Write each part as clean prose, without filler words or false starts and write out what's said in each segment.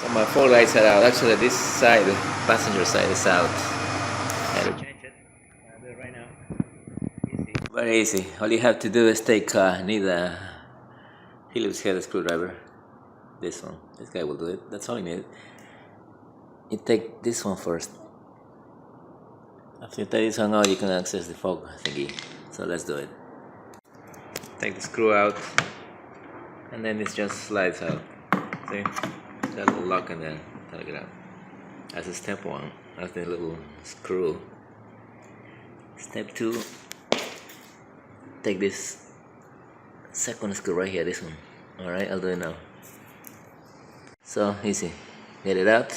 So my fog lights are out. Actually, this side, the passenger side, is out. I have to change it. I'll do it right now. Easy. Very easy. All you have to do is need a Phillips head screwdriver. This one. This guy will do it. That's all you need. You take this one first. After you take this one out, you can access the fog thingy. So let's do it. Take the screw out, and then it just slides out. See? That little lock and then take it out. That's a step one. That's the little screw. Step two, take this second screw right here, this one. Alright, I'll do it now. So easy. Get it out.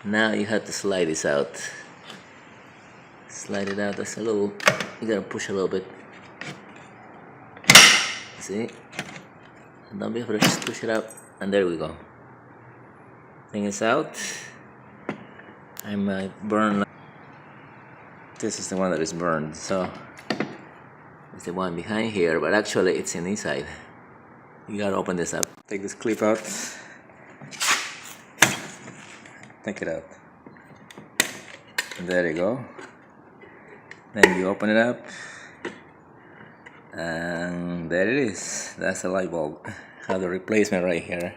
Now you have to slide this out. Slide it out. That's a little, you gotta push a little bit. See? Don't be afraid, just push it out. And there we go. Thing is out. I might burn. This is the one that is burned. So it's the one behind here, but actually it's in inside. You gotta open this up. Take this clip out. Take it out. There you go. Then you open it up. And there it is. That's a light bulb. Have the replacement right here.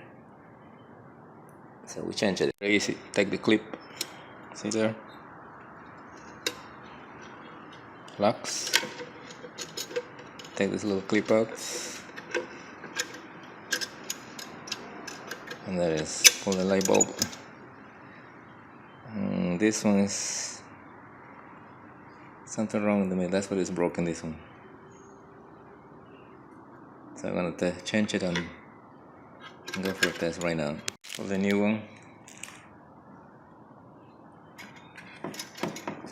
So we change it. Very easy. Take the clip. See there? Locks. Take this little clip out. And there it is. Pull the light bulb. And this one is something wrong with the middle. That's what is broken, this one. So I'm gonna change it and go for a test right now. For the new one.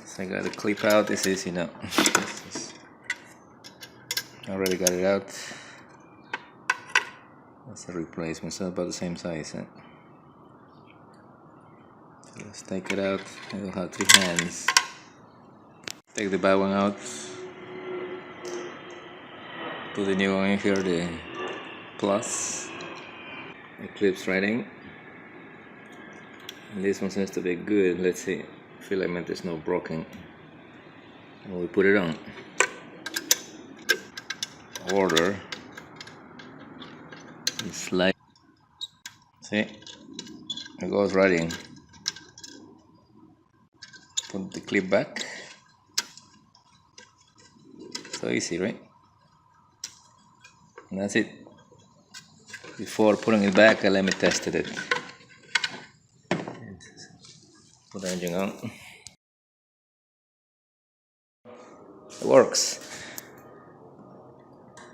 So I got the clip out. It's easy now. I already got it out. That's a replacement, so about the same size. So let's take it out. I will have 3 hands. Take the bad one out. Put the new one in here, the plus. It clips right in. And this one seems to be good. Let's see. Filament is not broken. And we put it on. Order. Slide. See? It goes right in. Put the clip back. So easy, right? And that's it. Before putting it back, let me test it. Put the engine on. It works.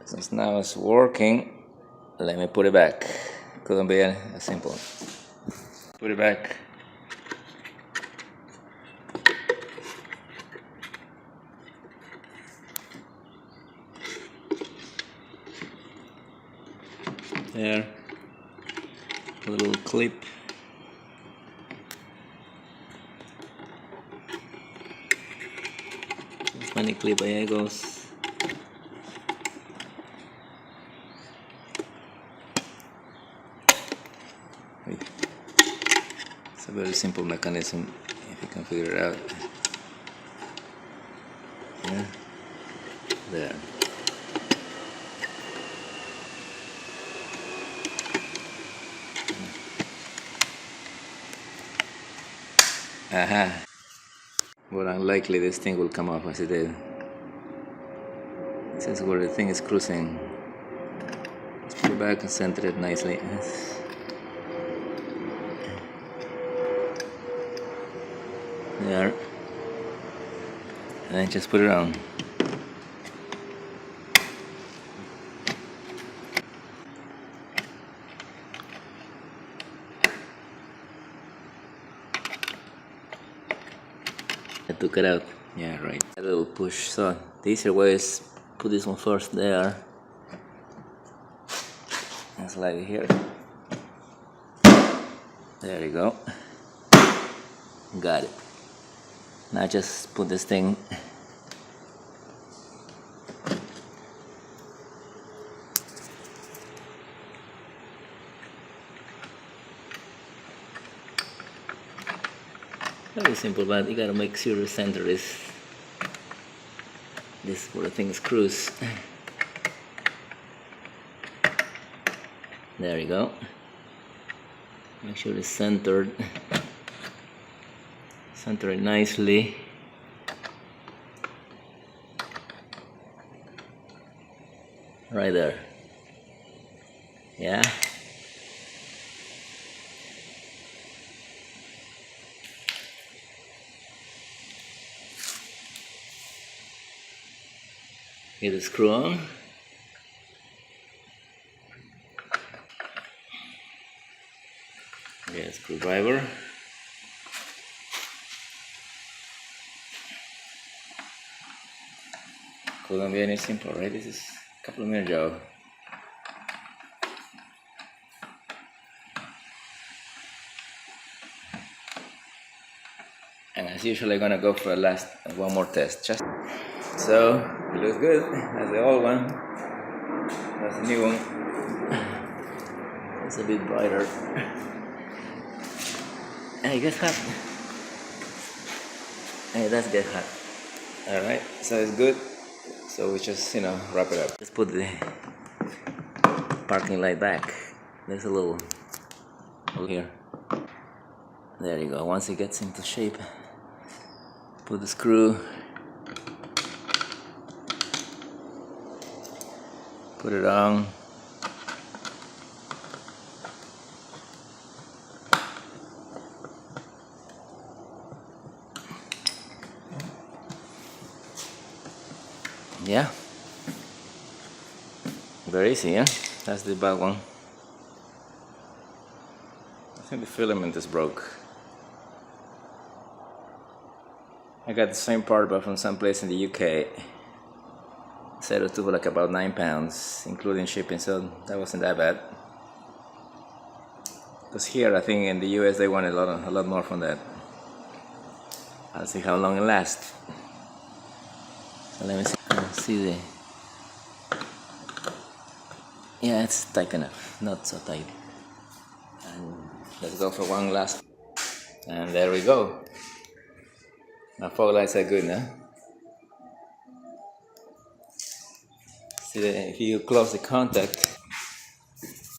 Since now it's working, let me put it back. Couldn't be as simple. Put it back. There, a little clip. Funny clip, there it goes. It's a very simple mechanism if you can figure it out. Yeah. There. Aha. But unlikely this thing will come off as it did. This is where the thing is cruising. Let's put it back and center it nicely. There. And then just put it on. I took it out. Yeah, right. A little push. So the easier way is put this one first there. And slide it here. There you go. Got it. Now just put this thing very simple, but you gotta make sure the center is this where the thing screws. There you go. Make sure it's centered. Center it nicely. Right there. Yeah. Get the screw on. Get a screwdriver. Couldn't be any simpler, right? This is a couple of minute job. And as usual, I'm gonna go for one more test. Just so it looks good. That's the old one. That's the new one. It's a bit brighter. Hey, it gets hot. Hey, that's get hot. All right, so it's good. So we just wrap it up. Let's put the parking light back. There's a little over here. There you go. Once it gets into shape, put the screw, put it on. Yeah, very easy, yeah? That's the back one. I think the filament is broke. I got the same part but from some place in the UK. Said it took like about 9 pounds, including shipping, so that wasn't that bad. Because here, I think in the US, they want a lot more from that. I'll see how long it lasts. So let me see the. Yeah, it's tight enough, not so tight. And let's go for one last. And there we go. My fog lights are good now. See, if you close the contact,